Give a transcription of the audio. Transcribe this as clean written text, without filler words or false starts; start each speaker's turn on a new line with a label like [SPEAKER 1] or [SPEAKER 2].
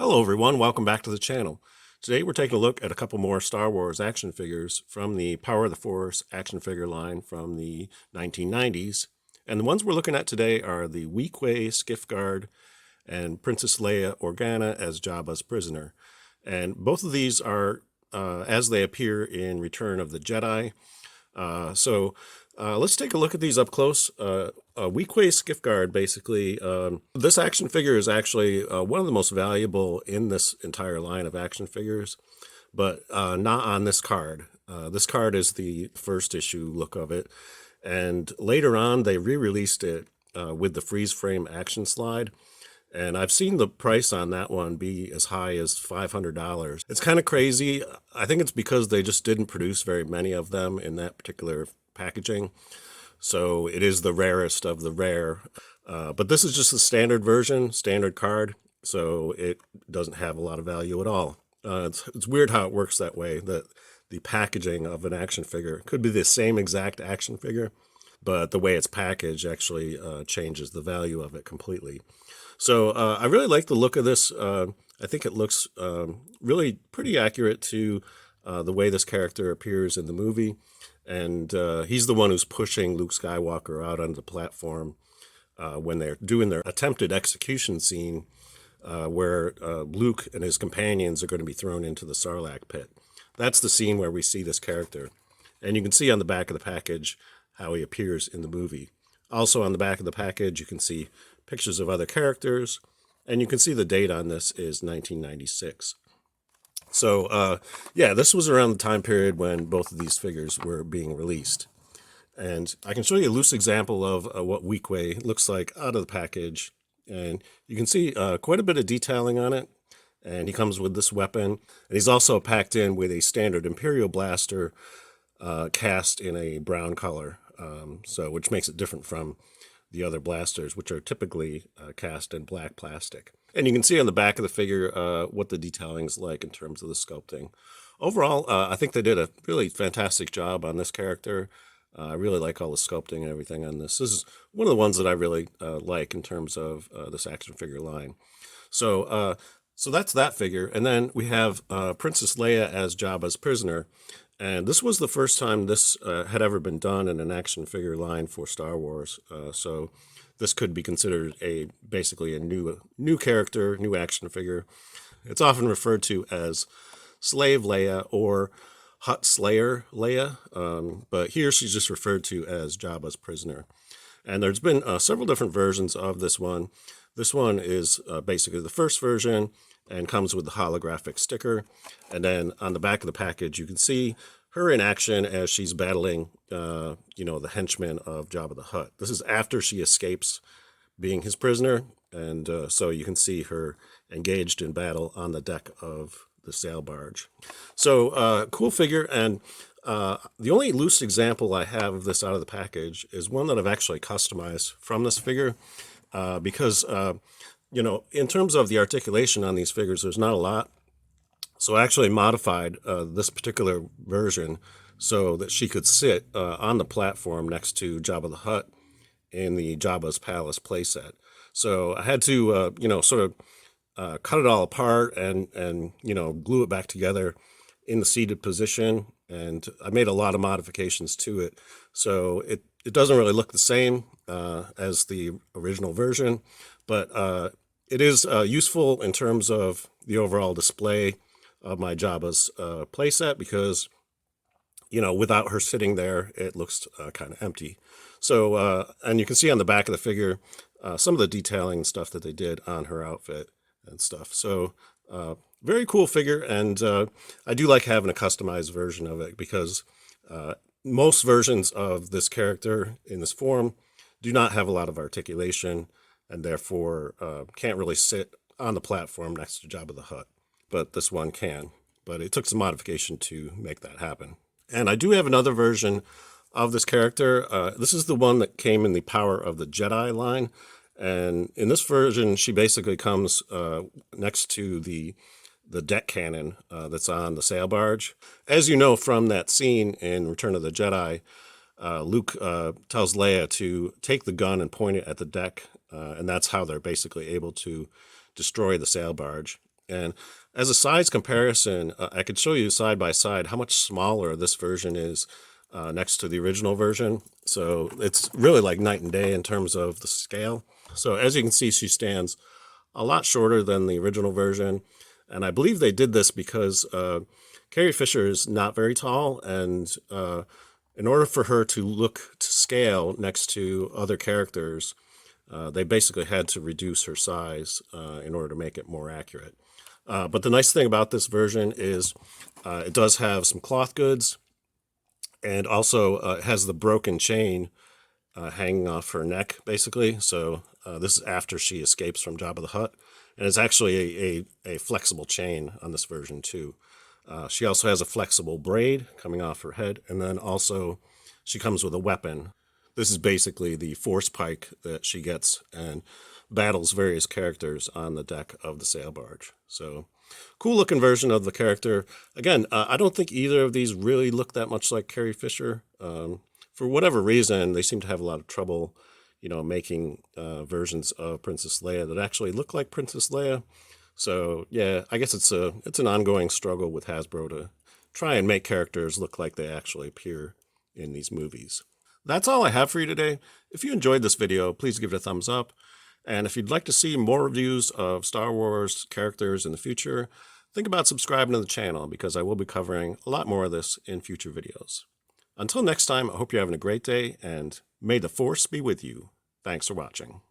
[SPEAKER 1] Hello everyone, welcome back to the channel. Today we're taking a look at a couple more Star Wars action figures from the Power of the Force action figure line from the 1990s. And the ones we're looking at today are the Weequay Skiff Guard and Princess Leia Organa as Jabba's prisoner. And both of these are as they appear in Return of the Jedi. Let's take a look at these up close. Weequay Skiff Guard, basically, this action figure is actually one of the most valuable in this entire line of action figures, but not on this card. This card is the first issue look of it, and later on they re-released it with the freeze frame action slide. And I've seen the price on that one be as high as $500. It's kind of crazy. I think it's because they just didn't produce very many of them in that particular packaging. So it is the rarest of the rare. But this is just the standard version, standard card. So it doesn't have a lot of value at all. It's weird how it works that way, that the packaging of an action figure could be the same exact action figure, but the way it's packaged actually changes the value of it completely. So I really like the look of this. I think it looks really pretty accurate to the way this character appears in the movie. And he's the one who's pushing Luke Skywalker out onto the platform when they're doing their attempted execution scene where Luke and his companions are going to be thrown into the Sarlacc pit. That's the scene where we see this character. And you can see on the back of the package how he appears in the movie. Also on the back of the package, you can see pictures of other characters, and you can see the date on this is 1996. So, yeah, this was around the time period when both of these figures were being released. And I can show you a loose example of what Weequay looks like out of the package. And you can see quite a bit of detailing on it. And he comes with this weapon. And he's also packed in with a standard Imperial blaster cast in a brown color, which makes it different from the other blasters, which are typically cast in black plastic. And you can see on the back of the figure what the detailing is like in terms of the sculpting. Overall, I think they did a really fantastic job on this character. I really like all the sculpting and everything on this. This is one of the ones that I really like in terms of this action figure line. So that's that figure. And then we have Princess Leia as Jabba's prisoner. And this was the first time this had ever been done in an action figure line for Star Wars. So this could be considered basically a new character, new action figure. It's often referred to as Slave Leia or Hutt Slayer Leia, but here she's just referred to as Jabba's prisoner. And there's been several different versions of this one. This one is basically the first version and comes with the holographic sticker. And then on the back of the package, you can see her in action as she's battling, the henchmen of Jabba the Hutt. This is after she escapes being his prisoner. And so you can see her engaged in battle on the deck of the sail barge. So cool figure. And the only loose example I have of this out of the package is one that I've actually customized from this figure because in terms of the articulation on these figures, there's not a lot. So I actually modified this particular version so that she could sit on the platform next to Jabba the Hutt in the Jabba's Palace playset. So I had to, cut it all apart and glue it back together in the seated position. And I made a lot of modifications to it. So it doesn't really look the same as the original version, but it is useful in terms of the overall display of my Jabba's playset because, without her sitting there, it looks kind of empty. So, and you can see on the back of the figure some of the detailing stuff that they did on her outfit and stuff. So, very cool figure, and I do like having a customized version of it because most versions of this character in this form do not have a lot of articulation and therefore can't really sit on the platform next to Jabba the Hutt. But this one can. But it took some modification to make that happen. And I do have another version of this character. This is the one that came in the Power of the Jedi line. And in this version, she basically comes next to the deck cannon that's on the sail barge. As you know from that scene in Return of the Jedi, Luke tells Leia to take the gun and point it at the deck, and that's how they're basically able to destroy the sail barge. And as a size comparison, I could show you side by side how much smaller this version is next to the original version. So it's really like night and day in terms of the scale. So as you can see, she stands a lot shorter than the original version. And I believe they did this because Carrie Fisher is not very tall, and in order for her to look to scale next to other characters, they basically had to reduce her size in order to make it more accurate. But the nice thing about this version is it does have some cloth goods, and also it has the broken chain hanging off her neck, basically. So this is after she escapes from Jabba the Hutt. And it's actually a flexible chain on this version, too. She also has a flexible braid coming off her head. And then also she comes with a weapon. This is basically the force pike that she gets and battles various characters on the deck of the sail barge. So cool looking version of the character. Again, I don't think either of these really look that much like Carrie Fisher. For whatever reason, they seem to have a lot of trouble, making versions of Princess Leia that actually look like Princess Leia. So yeah, I guess it's an ongoing struggle with Hasbro to try and make characters look like they actually appear in these movies. That's all I have for you today. If you enjoyed this video, please give it a thumbs up. And if you'd like to see more reviews of Star Wars characters in the future, think about subscribing to the channel because I will be covering a lot more of this in future videos. Until next time, I hope you're having a great day, and may the Force be with you. Thanks for watching.